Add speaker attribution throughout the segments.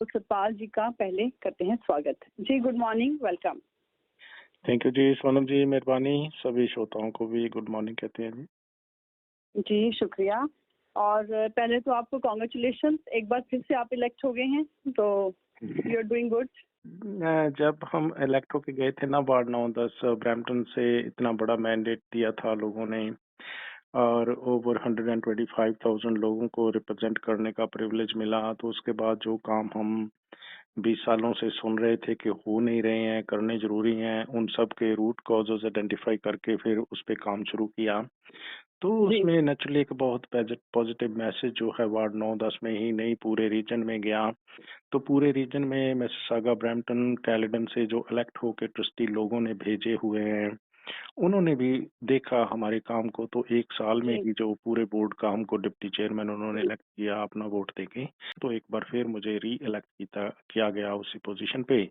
Speaker 1: तो सतपाल जी का पहले करते हैं स्वागत। जी good morning, welcome.
Speaker 2: Thank you जी सोनम जी, मेहरबानी। सभी श्रोताओं को भी गुड मॉर्निंग कहते हैं जी।
Speaker 1: जी शुक्रिया। और पहले तो आपको कॉन्ग्रेचुलेशन, एक बार फिर से आप इलेक्ट हो गए हैं, तो यू आर डूइंग गुड।
Speaker 2: जब हम इलेक्ट होके गए थे ना वार्ड 9-10 ब्रैम्पटन से, इतना बड़ा मैंडेट दिया था लोगों ने और ओवर 125,000 लोगों को रिप्रेजेंट करने का प्रिविलेज मिला। तो उसके बाद जो काम हम 20 सालों से सुन रहे थे कि हो नहीं रहे हैं, करने जरूरी हैं, उन सब के रूट कॉजेज आइडेंटिफाई करके फिर उस पे काम शुरू किया। तो
Speaker 1: जी
Speaker 2: उसमें नेचुरली एक बहुत पॉजिटिव मैसेज जो है वार्ड 9-10 में ही नहीं पूरे रीजन में गया। तो पूरे रीजन में मिसिसागा, ब्रैम्पटन, कैलेडन से जो इलेक्ट होके ट्रस्टी लोगों ने भेजे हुए हैं, उन्होंने भी देखा हमारे काम को। तो एक साल में
Speaker 1: जी
Speaker 2: ही जो पूरे बोर्ड का हमको डिप्टी चेयरमैन उन्होंने
Speaker 1: जी
Speaker 2: इलेक्ट किया अपना वोट देके, तो एक बार फिर मुझे री इलेक्ट किया गया उसी पोजीशन पे।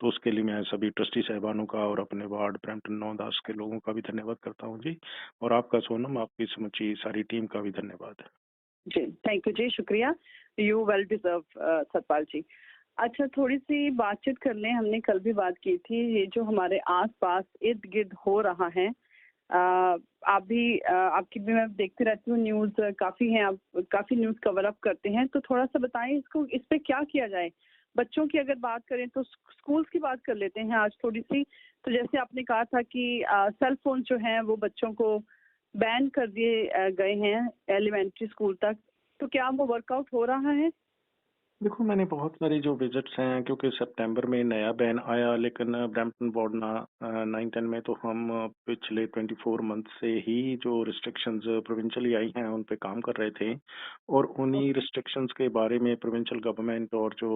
Speaker 2: तो उसके लिए मैं सभी ट्रस्टी साहबानों का और अपने वार्ड ब्रैम्पटन 9-10 के लोगों का भी धन्यवाद करता हूँ जी। और आपका सोनम, आपकी समूची सारी टीम का भी धन्यवाद।
Speaker 1: जी थैंक यू जी, शुक्रिया। यू वेल डिजर्व सतपाल जी। अच्छा, थोड़ी सी बातचीत कर लें। हमने कल भी बात की थी, ये जो हमारे आसपास इर्द गिर्द हो रहा है। आप भी आपकी भी मैं देखती रहती हूँ न्यूज़, काफ़ी हैं, आप काफ़ी न्यूज़ कवर अप करते हैं, तो थोड़ा सा बताएं इसको, इस पे क्या किया जाए। बच्चों की अगर बात करें तो स्कूल्स की बात कर लेते हैं आज थोड़ी सी। तो जैसे आपने कहा था कि सेल फोन जो हैं वो बच्चों को बैन कर दिए गए हैं एलिमेंट्री स्कूल तक, तो क्या वो वर्कआउट हो रहा है?
Speaker 2: देखो, मैंने बहुत सारी जो विजिट्स हैं, क्योंकि सितंबर में नया बैन आया, लेकिन ब्रैम्पटन वार्ड 9-10 में तो हम पिछले 24 मंथ से ही जो रिस्ट्रिक्शंस प्रोविंशियली आई हैं उन पे काम कर रहे थे। और उन्हीं
Speaker 1: ओके।
Speaker 2: रिस्ट्रिक्शंस के बारे में प्रोविंशियल गवर्नमेंट और जो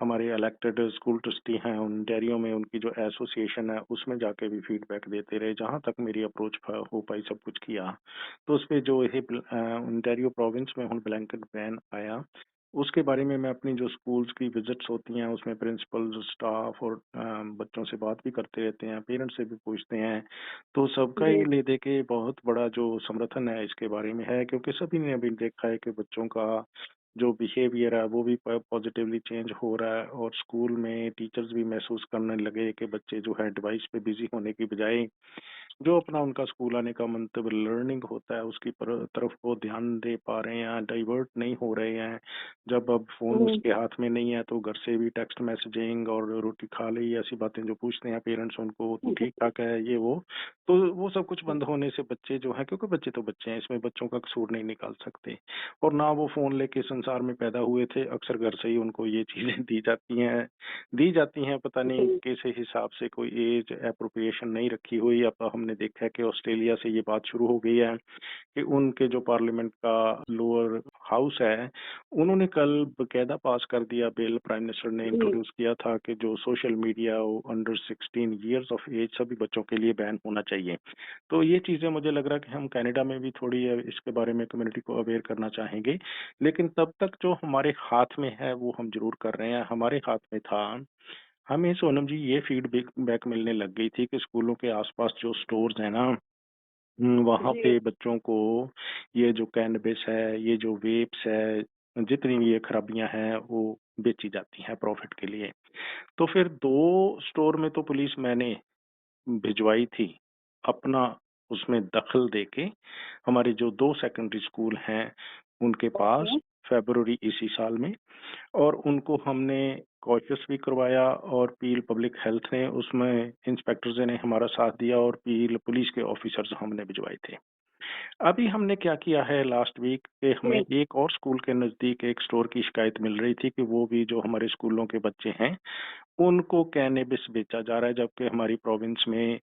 Speaker 2: हमारे इलेक्टेड स्कूल ट्रस्टी हैं ओंटारियो में, उनकी जो एसोसिएशन है उसमें जाके भी फीडबैक देते रहे। जहां तक मेरी अप्रोच हो पाई सब कुछ किया। तो उस पर जो ये ओंटारियो प्रोविंस में ब्लैंकेट बैन आया, उसके बारे में मैं अपनी जो स्कूल्स की विजिट्स होती हैं उसमें प्रिंसिपल, स्टाफ और बच्चों से बात भी करते रहते हैं, पेरेंट्स से भी पूछते हैं। तो सबका
Speaker 1: जी
Speaker 2: ये ले दे के बहुत बड़ा जो समर्थन है इसके बारे में है, क्योंकि सभी ने अभी देखा है कि बच्चों का जो बिहेवियर है वो भी पॉजिटिवली चेंज हो रहा है। और स्कूल में टीचर्स भी महसूस करने लगे कि बच्चे जो है डिवाइस पे बिजी होने की बजाय जो अपना उनका स्कूल आने का मंतव्य लर्निंग होता है उसकी तरफ वो ध्यान दे पा रहे हैं, डाइवर्ट नहीं हो रहे हैं। जब अब फोन
Speaker 1: हम्म,
Speaker 2: उसके हाथ में नहीं है तो घर से भी टेक्स्ट मैसेजिंग और रोटी खा ली, ऐसी बातें जो पूछते हैं पेरेंट्स उनको, तू ठीक ठाक है, ये वो। तो वो सब कुछ बंद होने से बच्चे जो है, क्योंकि बच्चे तो बच्चे हैं, इसमें बच्चों का कसूर नहीं निकाल सकते। और ना वो फोन लेके संसार में पैदा हुए थे, अक्सर घर से ही उनको ये चीजें दी जाती हैं। पता नहीं
Speaker 1: जी
Speaker 2: किस हिसाब से कोई एज एप्रोप्रिएशन नहीं रखी हुई। अब हमने देखा है कि ऑस्ट्रेलिया से ये बात शुरू हो गई है कि उनके जो पार्लियामेंट का लोअर हाउस है, उन्होंने कल बकायदा पास कर दिया बिल, प्राइम मिनिस्टर ने
Speaker 1: जी
Speaker 2: इंट्रोड्यूस किया था कि जो social media under 16 years of age सभी बच्चों के लिए बैन होना चाहिए। तो ये चीजें मुझे लग रहा है कि हम कनाडा में भी थोड़ी इसके बारे में कम्युनिटी को अवेयर करना चाहेंगे। लेकिन तब तक जो हमारे हाथ में है वो हम जरूर कर रहे हैं। हमारे हाथ में था, हमें सोनम जी ये फीडबैक बैक मिलने लग गई थी कि स्कूलों के आसपास जो स्टोर्स है ना, वहाँ
Speaker 1: जी
Speaker 2: पे बच्चों को ये जो कैनबिस है, ये जो वेप्स है, जितनी भी ये खराबियां हैं वो बेची जाती हैं प्रॉफिट के लिए। तो फिर 2 स्टोर में तो पुलिस मैंने भिजवाई थी अपना, उसमें दखल देके। हमारे जो 2 सेकेंडरी स्कूल हैं उनके पास
Speaker 1: ओके।
Speaker 2: फरवरी इसी साल में, और उनको हमने कॉशियस भी करवाया। और पील पब्लिक हेल्थ ने उसमें इंस्पेक्टर्स ने हमारा साथ दिया और पील पुलिस के ऑफिसर्स हमने भिजवाए थे। अभी हमने क्या किया है लास्ट वीक के, हमें
Speaker 1: जी
Speaker 2: एक और स्कूल के नजदीक एक स्टोर की शिकायत मिल रही थी कि वो भी जो हमारे स्कूलों के बच्चे हैं उनको कैनेबिस बेचा जा रहा है, जबकि हमारी प्रोविंस में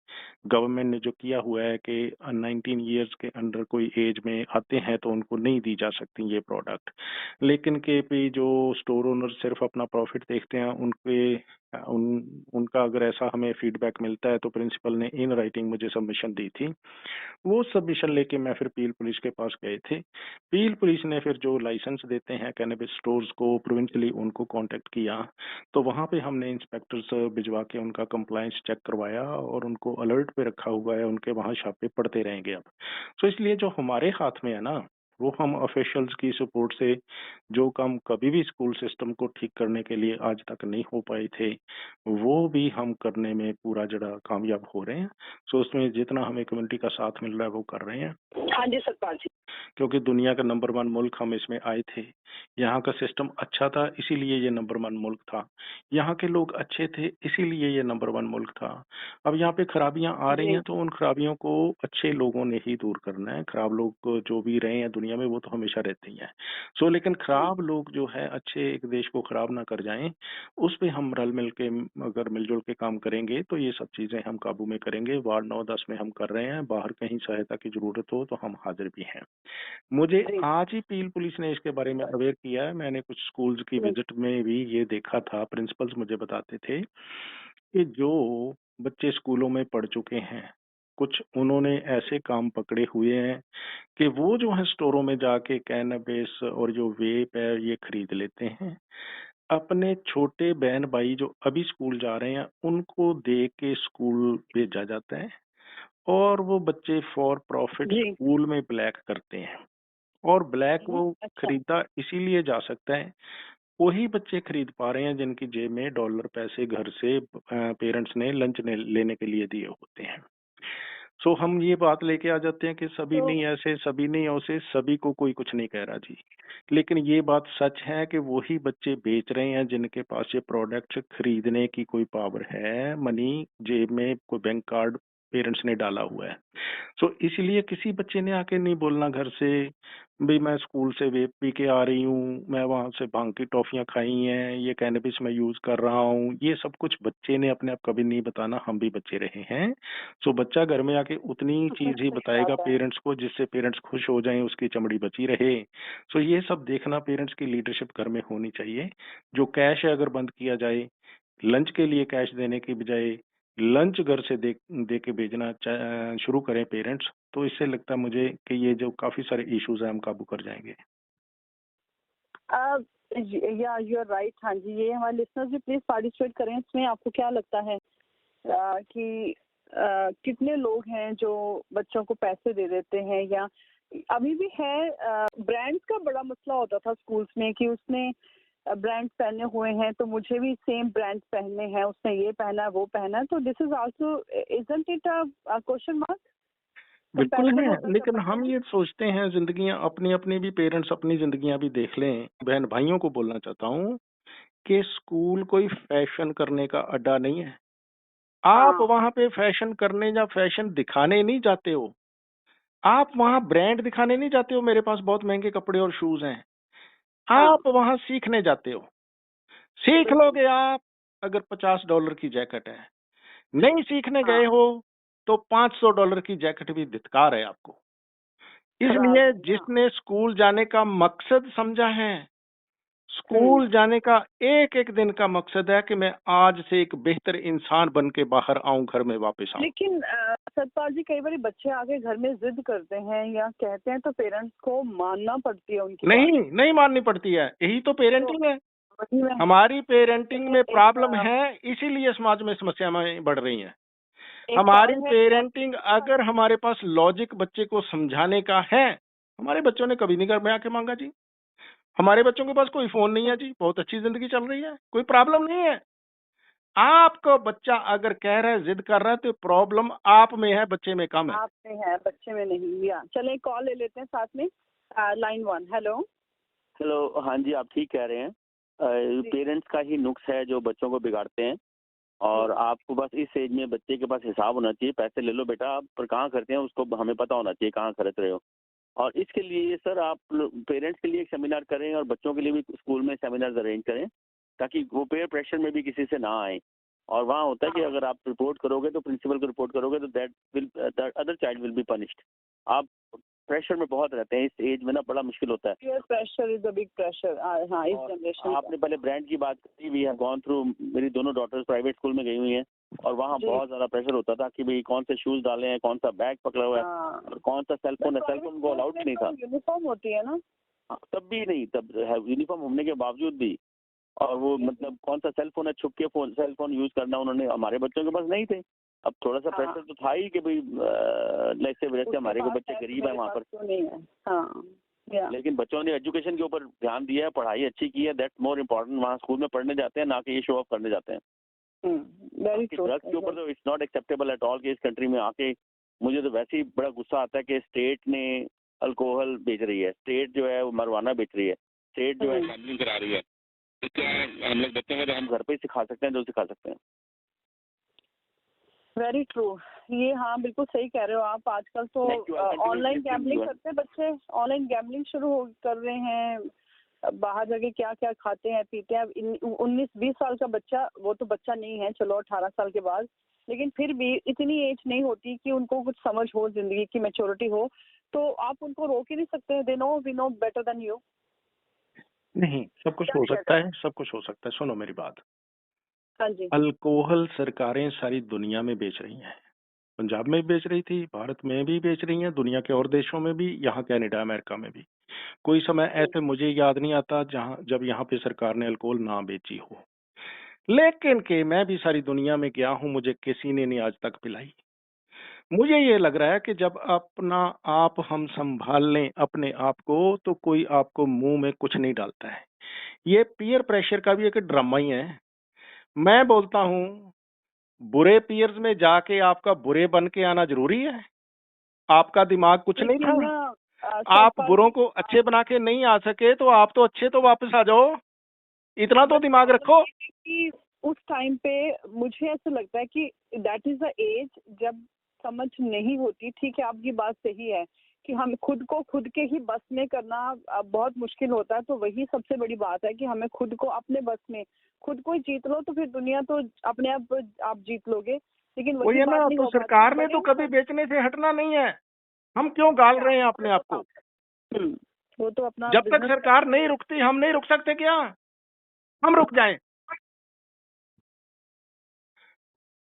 Speaker 2: गवर्नमेंट ने जो किया हुआ है कि 19 इयर्स के अंडर कोई एज में आते हैं तो उनको नहीं दी जा सकती ये प्रोडक्ट। लेकिन के भी जो स्टोर ओनर सिर्फ अपना प्रॉफिट देखते हैं, उनका अगर ऐसा हमें फीडबैक मिलता है तो प्रिंसिपल ने इन राइटिंग मुझे सबमिशन दी थी। वो सबमिशन लेके मैं फिर पील पुलिस के पास गए थे। पील पुलिस ने फिर जो लाइसेंस देते हैं कैनबिस स्टोर्स को प्रोविंशियली, उनको कांटेक्ट किया। तो वहां पे हमने इंस्पेक्टर्स भिजवा के उनका कंप्लायंस चेक करवाया और उनको अलर्ट पे रखा हुआ है, उनके वहां छापे पड़ते रहेंगे अब। तो इसलिए जो हमारे हाथ में है ना, वो हम ऑफिशियल्स की सपोर्ट से जो काम कभी भी स्कूल सिस्टम को ठीक करने के लिए आज तक नहीं हो पाए थे, वो भी हम करने में पूरा जड़ा कामयाब हो रहे हैं। सो उसमें जितना हमें कम्युनिटी का साथ मिल रहा है वो कर रहे हैं,
Speaker 1: हाँ जी सतपाल जी।
Speaker 2: क्योंकि दुनिया का नंबर 1 मुल्क हम इसमें आए थे। यहाँ का सिस्टम अच्छा था, इसीलिए ये नंबर 1 मुल्क था। यहाँ के लोग अच्छे थे, इसीलिए ये नंबर 1 मुल्क था। अब यहाँ पे खराबियाँ आ रही
Speaker 1: जी
Speaker 2: हैं, तो उन खराबियों को अच्छे लोगों ने ही दूर करना है। खराब लोग जो भी रहे हैं दुनिया में, वो तो हमेशा रहते ही हैं। सो लेकिन खराब लोग जो है अच्छे एक देश को खराब ना कर जाएँ, उस पे हम रल-मिल के अगर मिल-जुल के काम करेंगे, तो ये सब चीज़ें हम काबू में करेंगे। वार्ड 9-10 में हम कर रहे हैं, बाहर कहीं सहायता की ज़रूरत हो, तो हम हाज़िर भी हैं। मुझे
Speaker 1: जी
Speaker 2: आज ही पील पुलिस ने इसके बारे में अवेयर किया है। मैंने कुछ स्कूल्स की
Speaker 1: जी
Speaker 2: विजिट में भी ये देखा था, प्रिंसिपल्स मुझे बताते थे कि जो बच्चे स्कूलों में पढ़ चुके हैं, कुछ उन्होंने ऐसे काम पकड़े हुए हैं कि वो जो है स्टोरों में जाके कैनबिस और जो वेप है ये खरीद लेते हैं। अपने छोटे बहन भाई जो अभी स्कूल जा रहे हैं, उनको दे के स्कूल भेजा जाता है और वो बच्चे फॉर प्रॉफिट
Speaker 1: जी।
Speaker 2: स्कूल में ब्लैक करते हैं। और ब्लैक वो
Speaker 1: अच्छा।
Speaker 2: खरीदा इसीलिए जा सकता है, वही बच्चे खरीद पा रहे हैं जिनकी जेब में डॉलर पैसे घर से पेरेंट्स ने लंच ने लेने के लिए दिए होते हैं। सो हम ये बात लेके आ जाते हैं कि सभी
Speaker 1: तो
Speaker 2: नहीं ऐसे, सभी नहीं वैसे, सभी को कोई कुछ नहीं कह रहा जी। लेकिन ये बात सच है कि वही बच्चे बेच रहे हैं जिनके पास ये प्रोडक्ट खरीदने की कोई पावर है, मनी जेब में कोई बैंक कार्ड पेरेंट्स ने डाला हुआ है। सो इसलिए किसी बच्चे ने आके नहीं बोलना घर से, भाई मैं स्कूल से वेप पी के आ रही हूँ, मैं वहां से भांग की टॉफियां खाई हैं, ये कैनबिस मैं यूज कर रहा हूँ, ये सब कुछ बच्चे ने अपने आप कभी नहीं बताना। हम भी बच्चे रहे हैं। सो बच्चा घर में आके उतनी चीज ही
Speaker 1: सही
Speaker 2: बताएगा
Speaker 1: बात है।
Speaker 2: पेरेंट्स को जिससे पेरेंट्स खुश हो जाएं, उसकी चमड़ी बची रहे। सो ये सब देखना पेरेंट्स की लीडरशिप घर में होनी चाहिए। जो कैश है अगर बंद किया जाए, लंच के लिए कैश देने की बजाय लंच घर से दे के भेजना शुरू करें पेरेंट्स, तो इससे लगता है मुझे कि ये जो काफी सारे इश्यूज हैं हम काबू कर जाएंगे।
Speaker 1: या यू आर राइट। हाँ जी, ये हमारे लिसनर्स भी प्लीज पार्टिसिपेट करें इसमें। आपको क्या लगता है कि कितने लोग हैं जो बच्चों को पैसे दे देते हैं, या अभी भी है? ब्रांड्स का बड़ा मसला होता था स्कूल्स में कि उसने ब्रांड्स पहने हुए हैं तो मुझे भी सेम ब्रांड्स पहनने हैं, उसने ये पहना है वो पहना है, तो this is also isn't it a question mark?
Speaker 2: बिल्कुल
Speaker 1: कंपैरिजन
Speaker 2: है,
Speaker 1: होता है सब
Speaker 2: लेकिन
Speaker 1: बच्चों
Speaker 2: हम
Speaker 1: में।
Speaker 2: ये सोचते हैं जिंदगियां अपनी अपनी भी, पेरेंट्स अपनी जिंदगियां भी देख लें। बहन भाइयों को बोलना चाहता हूँ कि स्कूल कोई फैशन करने का अड्डा नहीं है। आप
Speaker 1: हाँ
Speaker 2: वहां पे फैशन करने या फैशन दिखाने नहीं जाते हो, आप वहां ब्रांड दिखाने नहीं जाते हो मेरे पास बहुत महंगे कपड़े और शूज हैं।
Speaker 1: हाँ
Speaker 2: आप वहां सीखने जाते हो। सीख
Speaker 1: बिल्कुल।
Speaker 2: लोगे आप अगर $50 की जैकेट है, नहीं सीखने
Speaker 1: हाँ
Speaker 2: गए हो तो $500 की जैकेट भी धिक्कार है आपको।
Speaker 1: खराब
Speaker 2: इसलिए
Speaker 1: है। हाँ
Speaker 2: जिसने स्कूल जाने का मकसद समझा है,
Speaker 1: हम्म।
Speaker 2: स्कूल जाने का एक एक दिन का मकसद है कि मैं आज से एक बेहतर इंसान बन के बाहर आऊं, घर में वापस आऊं।
Speaker 1: लेकिन सतपाल जी, कई बार बच्चे आके घर में जिद करते हैं या कहते हैं तो पेरेंट्स को मानना पड़ती है उनकी बात।
Speaker 2: नहीं, नहीं माननी पड़ती है, यही तो
Speaker 1: तो
Speaker 2: पेरेंटिंग है।
Speaker 1: वही मैं,
Speaker 2: हमारी पेरेंटिंग
Speaker 1: लेकिन
Speaker 2: में
Speaker 1: एक
Speaker 2: प्रॉब्लम है, इसीलिए समाज में समस्याएं बढ़ रही हैं।
Speaker 1: एक
Speaker 2: हमारी
Speaker 1: सवाल है।
Speaker 2: पेरेंटिंग अगर हमारे पास लॉजिक बच्चे को समझाने का है, हमारे बच्चों ने कभी नहीं घर में आके मांगा जी। हमारे बच्चों के पास कोई फोन नहीं है जी, बहुत अच्छी जिंदगी चल रही है, कोई प्रॉब्लम नहीं है। आपका बच्चा अगर कह रहा है, जिद कर रहा है, तो प्रॉब्लम आप में है, बच्चे में कम है।
Speaker 1: आप में है, बच्चे में नहीं। या चले कॉल ले लेते हैं साथ में। लाइन 1। हेलो।
Speaker 3: हेलो। हाँ जी, आप ठीक कह रहे हैं।
Speaker 1: जी
Speaker 3: पेरेंट्स का ही नुक्स है जो बच्चों को बिगाड़ते हैं। और
Speaker 1: जी
Speaker 3: आपको बस इस एज में बच्चे के पास हिसाब होना चाहिए, पैसे ले लो बेटा आप, पर कहाँ खर्चे हैं उसको हमें पता होना चाहिए, कहाँ खर्च रहे हो। और इसके लिए सर आप पेरेंट्स के लिए एक सेमिनार करें और बच्चों के लिए भी स्कूल में सेमिनार्स अरेंज करें, ताकि वो पेयर प्रेशर में भी किसी से ना आए। और वहाँ होता है कि
Speaker 1: हाँ।
Speaker 3: अगर आप रिपोर्ट करोगे तो प्रिंसिपल को रिपोर्ट करोगे तो that will the other child will be punished. आप प्रेशर में बहुत रहते हैं इस एज में ना, बड़ा मुश्किल होता है।
Speaker 1: Peer pressure is a big pressure. हाँ, इस
Speaker 3: और
Speaker 1: जनरेशन
Speaker 3: आपने पहले ब्रांड की बात करी, वी हैव गॉन थ्रू, मेरी दोनों डॉटर्स प्राइवेट स्कूल में गई हुई हैं, और वहाँ
Speaker 1: जी।
Speaker 3: बहुत ज़्यादा प्रेशर होता था कि भाई कौन से शूज़ डाले हैं, कौन सा बैग पकड़ा हुआ है,
Speaker 1: हाँ,
Speaker 3: और कौन सा सेल फोन है। सेल फोन को अलाउड नहीं था।
Speaker 1: यूनिफॉर्म होती है ना।
Speaker 3: हाँ, तब भी नहीं, तब यूनिफॉर्म होने के बावजूद भी। और वो मतलब कौन सा सेल फोन है, छुप के फोन सेल फोन यूज़ करना, उन्होंने हमारे बच्चों के पास नहीं थे। अब थोड़ा सा
Speaker 1: हाँ,
Speaker 3: प्रेशर तो था ही कि भाई जैसे वैसे
Speaker 1: उसके
Speaker 3: हमारे को
Speaker 1: पास
Speaker 3: बच्चे
Speaker 1: है तो
Speaker 3: गरीब है
Speaker 1: मेरे
Speaker 3: वहाँ
Speaker 1: पास
Speaker 3: पर।
Speaker 1: क्यों नहीं है। हाँ या
Speaker 3: लेकिन बच्चों ने एजुकेशन के ऊपर ध्यान दिया है, पढ़ाई अच्छी की है, दैट्स मोर इम्पोर्टेंट। वहाँ स्कूल में पढ़ने जाते हैं, ना कि ये शो ऑफ करने जाते हैं।
Speaker 1: Very true.
Speaker 3: ड्रग्स के ऊपर तो it's not acceptable at all कि इस कंट्री में आके, मुझे तो वैसे ही बड़ा गुस्सा आता है कि स्टेट ने अल्कोहल बेच रही है, स्टेट जो है वो मरवाना बेच रही है, स्टेट जो है गैम्बलिंग करा रही है। तो क्या हम लोग बच्चों को तो हम घर पे ही सिखा सकते हैं जो सिखा सकते हैं।
Speaker 1: Very true. ये हाँ बिल्कुल सही कह रहे हो आप। आजकल तो ऑनलाइन गैम्बलिंग करते हैं बच्चे, ऑनलाइन गैम्बलिंग शुरू कर रहे हैं, बाहर जाके क्या क्या खाते हैं पीते हैं। 19-20 साल का बच्चा, वो तो बच्चा नहीं है, चलो 18 साल के बाद, लेकिन फिर भी इतनी एज नहीं होती कि उनको कुछ समझ हो, जिंदगी की मैच्योरिटी हो, तो आप उनको रोक ही नहीं सकते। They know we know better than you.
Speaker 2: नहीं, सब कुछ हो सकता है, सब कुछ हो सकता है। सुनो मेरी बात,
Speaker 1: हाँ जी।
Speaker 2: अल्कोहल सरकारें सारी दुनिया में बेच रही हैं। पंजाब में भी बेच रही थी, भारत में भी बेच रही हैं, दुनिया के और देशों में भी, यहाँ कनाडा अमेरिका में भी। कोई समय ऐसे मुझे याद नहीं आता जब यहाँ पे सरकार ने अल्कोहल ना बेची हो। लेकिन के मैं भी सारी दुनिया में गया हूँ, मुझे किसी ने नहीं आज तक पिलाई। मुझे ये लग रहा है कि जब अपना आप हम संभाल लें अपने आप को, तो कोई आपको मुंह में कुछ नहीं डालता है। ये पीयर प्रेशर का भी एक ड्रामा ही है। मैं बोलता हूँ, बुरे पीयर्स में जाके आपका बुरे बन के आना जरूरी है? आपका दिमाग कुछ नहीं था? आप बुरों को अच्छे बना के नहीं आ सके, तो आप तो अच्छे तो वापस आ जाओ, इतना तो दिमाग रखो।
Speaker 1: कि उस टाइम पे मुझे ऐसा लगता है कि दैट इज द एज जब समझ नहीं होती। ठीक है, आपकी बात सही है कि हम खुद को खुद के ही बस में करना बहुत मुश्किल होता है। तो वही सबसे बड़ी बात है कि हमें खुद को अपने बस में खुद को ही जीत लो, तो फिर दुनिया तो अपने आप जीत लोगे। लेकिन
Speaker 2: वो ये ना, तो सरकार ने तो कभी बेचने से हटना नहीं है। हम क्यों गाल रहे हैं अपने आप को?
Speaker 1: वो तो अपना,
Speaker 2: जब तक सरकार नहीं रुकती हम नहीं रुक सकते क्या? हम रुक जाएं?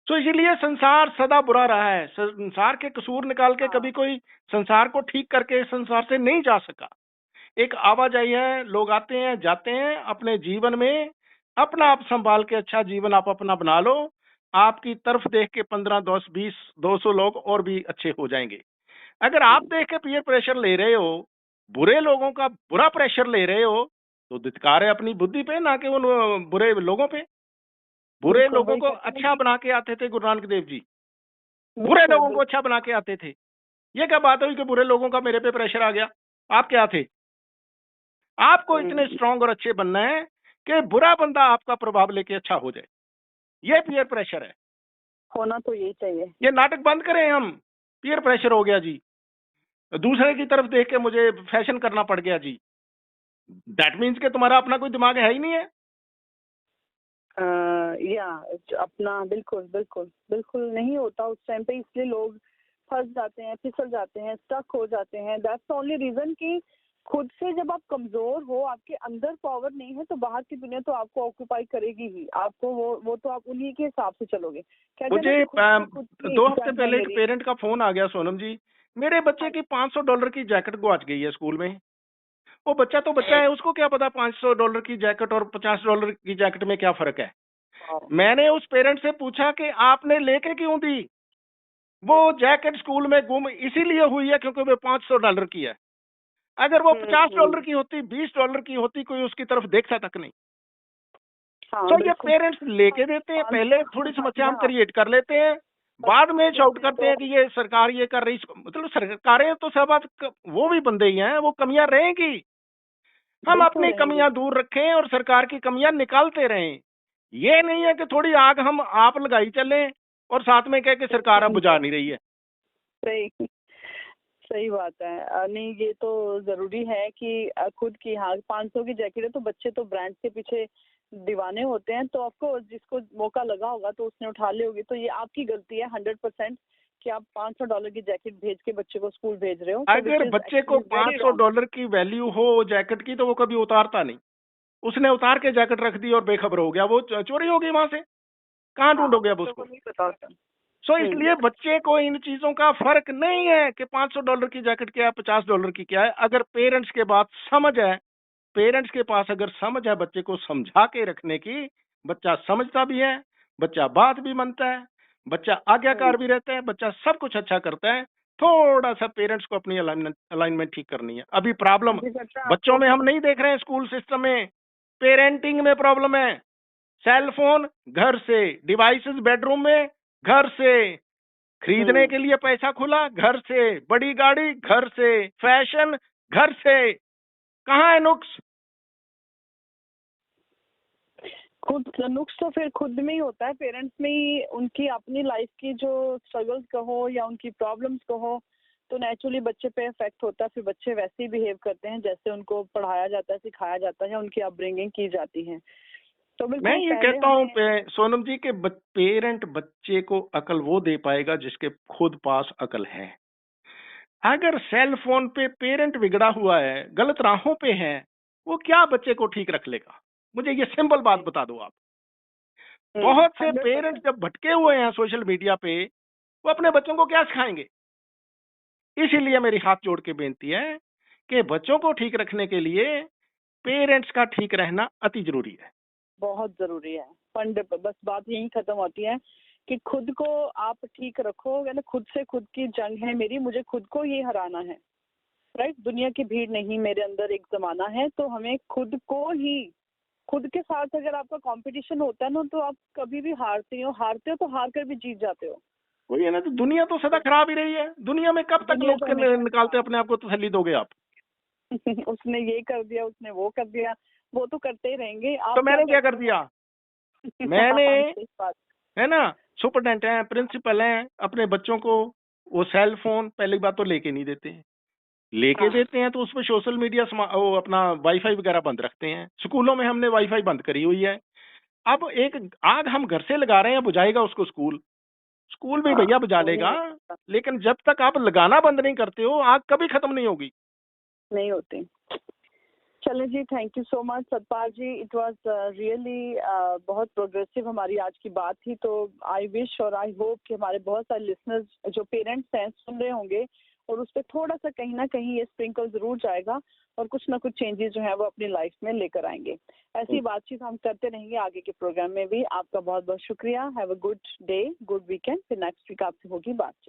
Speaker 2: तो इसीलिए संसार सदा बुरा रहा है। संसार के कसूर निकाल के कभी कोई संसार को ठीक करके संसार से नहीं जा सका। एक आवाजाही है, लोग आते हैं जाते हैं, अपने जीवन में अपना आप संभाल के अच्छा जीवन आप अपना बना लो। आपकी तरफ देख के 15, 10, 20, 200 लोग और भी अच्छे हो जाएंगे। अगर आप देख के पीयर प्रेशर ले रहे हो, बुरे लोगों का बुरा प्रेशर ले रहे हो, तो धिक्कार है अपनी बुद्धि पे, ना कि उन बुरे लोगों पे। बुरे लोगों को अच्छा बना के आते थे गुरु नानक देव जी, बुरे लोगों को अच्छा बना के आते थे। ये क्या बात हुई कि बुरे लोगों का मेरे पे प्रेशर आ गया? आप क्या थे? आपको इतने स्ट्रांग और अच्छे बनना है कि बुरा बंदा आपका प्रभाव लेके अच्छा हो जाए। ये पीयर प्रेशर है।
Speaker 1: होना तो यही चाहिए।
Speaker 2: ये नाटक बंद करें हम। पीयर प्रेशर हो गया जी, दूसरे की तरफ देख के मुझे फैशन करना पड़ गया जी, दैट मीन्स कि तुम्हारा अपना कोई दिमाग है ही नहीं है।
Speaker 1: या अपना बिल्कुल बिल्कुल बिल्कुल नहीं होता उस टाइम पे, इसलिए लोग फंस जाते हैं, फिसल जाते हैं, स्टक हो जाते हैं। दैट्स ओनली रीजन कि खुद से जब आप कमजोर हो, आपके अंदर पावर नहीं है, तो बाहर की दुनिया तो आपको ऑक्यूपाई करेगी ही। आपको वो तो आप उन्हीं के हिसाब से चलोगे।
Speaker 2: मुझे 2 हफ्ते पहले एक पेरेंट का फोन आ गया, सोनम जी, मेरे बच्चे की $500 की जैकेट गुआच गई है स्कूल में। वो बच्चा तो बच्चा है, उसको क्या पता $500 की जैकेट और $50 की जैकेट में क्या फर्क है। मैंने उस पेरेंट से पूछा कि आपने लेके क्यों दी? वो जैकेट स्कूल में गुम इसीलिए हुई है क्योंकि वो $500 की है। अगर वो $50 की होती, $20 की होती, कोई उसकी तरफ देखता तक नहीं। तो ये पेरेंट्स लेके देते हैं, पहले थोड़ी समस्या हम क्रिएट कर लेते हैं, बाद में शाउट करते हैं कि ये सरकार ये कर रही। मतलब सरकारें तो सब वो भी बंदे ही हैं, वो कमियां रहेंगी। हम अपनी कमियां दूर रखें और सरकार की कमियां निकालते रहें। ये नहीं है कि थोड़ी आग हम आप लगाई चलें और साथ में कह के सरकार अब बुझा नहीं रही है।
Speaker 1: सही सही बात है। नहीं, ये तो जरूरी है कि खुद की, हाँ 500 की जैकेट है तो बच्चे तो ब्रांड के पीछे दीवाने होते हैं, तो आपको जिसको मौका लगा होगा तो उसने उठा ली होगी। तो ये आपकी गलती है 100% कि आप $500 की जैकेट भेज के बच्चे को स्कूल भेज रहे हो।
Speaker 2: अगर बच्चे को $500 की वैल्यू हो जैकेट की, तो वो कभी उतारता नहीं। उसने उतार के जैकेट रख दी और बेखबर हो गया, वो चोरी हो गई, वहां से कहाँ ढूंढोगे अब उसको? सो इसलिए बच्चे को इन चीजों का फर्क नहीं है कि $500 की जैकेट क्या है, $50 की क्या है। अगर पेरेंट्स के बात समझ है, पेरेंट्स के पास अगर समझ है बच्चे को समझा के रखने की, बच्चा समझता भी है, बच्चा बात भी मानता है, बच्चा आज्ञाकार भी रहता है, बच्चा सब कुछ अच्छा करता है, थोड़ा सा पेरेंट्स को अपनी अलाइनमेंट ठीक करनी है। अभी प्रॉब्लम
Speaker 1: मुझे लगता है
Speaker 2: बच्चों
Speaker 1: आपको
Speaker 2: में हम नहीं देख रहे हैं, स्कूल सिस्टम में पेरेंटिंग में प्रॉब्लम है। सेल फोन घर से, डिवाइसेस बेडरूम में घर से, खरीदने के लिए पैसा खुला घर से, बड़ी गाड़ी घर से, फैशन घर से, कहाँ है नुक्स?
Speaker 1: खुद नुक्स तो फिर खुद में ही होता है, पेरेंट्स में ही। उनकी अपनी लाइफ की जो स्ट्रगल्स कहो या उनकी प्रॉब्लम्स कहो, तो नेचुरली बच्चे पे इफेक्ट होता है। फिर बच्चे वैसे ही बिहेव करते हैं जैसे उनको पढ़ाया जाता है, सिखाया जाता है, या उनकी अपब्रिंगिंग की जाती है। तो
Speaker 2: मैं
Speaker 1: बिल्कुल
Speaker 2: ये
Speaker 1: पहले
Speaker 2: कहता हूँ
Speaker 1: हमें
Speaker 2: सोनम जी के पेरेंट बच्चे को अकल वो दे पाएगा जिसके खुद पास अकल है। अगर सेल फोन पे पेरेंट बिगड़ा हुआ है, गलत राहों पे है, वो क्या बच्चे को ठीक रख लेगा? मुझे ये सिंपल बात बता दो आप। बहुत से
Speaker 1: 100%।
Speaker 2: पेरेंट्स जब भटके हुए हैं सोशल मीडिया पे, वो अपने बच्चों को क्या सिखाएंगे? इसीलिए मेरी हाथ जोड़ के बेनती है कि बच्चों को ठीक रखने के लिए पेरेंट्स का ठीक रहना अति जरूरी है।
Speaker 1: बहुत जरूरी है। फंड बस बात यही खत्म होती है कि खुद को आप ठीक रखो। ना, खुद से खुद की जंग है मेरी, मुझे खुद को ही हराना है। राइट, दुनिया की भीड़ नहीं, मेरे अंदर एक जमाना है। तो हमें खुद को ही, खुद के साथ अगर आपका कंपटीशन होता है ना, तो आप कभी भी हारते हो तो हार कर भी जीत जाते हो।
Speaker 2: वही है ना, तो दुनिया तो सदा खराब ही रही है। दुनिया में कब तक
Speaker 1: दुनिया
Speaker 2: लोग
Speaker 1: तो हमेशा
Speaker 2: निकालते अपने आप को तसल्ली दोगे आप?
Speaker 1: उसने ये कर दिया, उसने वो कर दिया, वो तो करते ही रहेंगे। आप
Speaker 2: तो मैंने क्या कर
Speaker 1: करते
Speaker 2: दिया?
Speaker 1: हो?
Speaker 2: मैंने,
Speaker 1: सही बात।
Speaker 2: है ना, सुपरटेंडेंट हैं, प्रिंसिपल हैं, अपने बच्चों को वो सेल फोन पहली बात तो लेके नहीं देते हैं। लेके
Speaker 1: हाँ,
Speaker 2: देते हैं तो उसमें सोशल मीडिया वो अपना वाईफाई वगैरह बंद रखते हैं। स्कूलों में हमने वाईफाई बंद करी हुई है। अब एक आग हम घर से लगा रहे हैं, बुझाएगा उसको स्कूल? स्कूल भी
Speaker 1: हाँ,
Speaker 2: भैया बुझा
Speaker 1: वो नहीं
Speaker 2: लेगा,
Speaker 1: हो सकता,
Speaker 2: लेकिन जब तक आप लगाना बंद नहीं करते हो, आग कभी खत्म नहीं होगी।
Speaker 1: नहीं होती। चलो जी, thank you so much Satpal ji. It was really बहुत प्रोग्रेसिव हमारी आज की बात थी। तो आई विश और आई होप कि हमारे बहुत सारे लिसनर्स जो पेरेंट्स हैं सुन रहे होंगे, और उस पर थोड़ा सा कहीं ना कहीं ये स्प्रिंकल जरूर जाएगा, और कुछ ना कुछ चेंजेस जो है वो अपनी लाइफ में लेकर आएंगे। ऐसी बातचीत हम करते रहेंगे आगे के प्रोग्राम में भी। आपका बहुत बहुत शुक्रिया। Have a good day, good weekend. फिर नेक्स्ट वीक आपसे होगी बातचीत।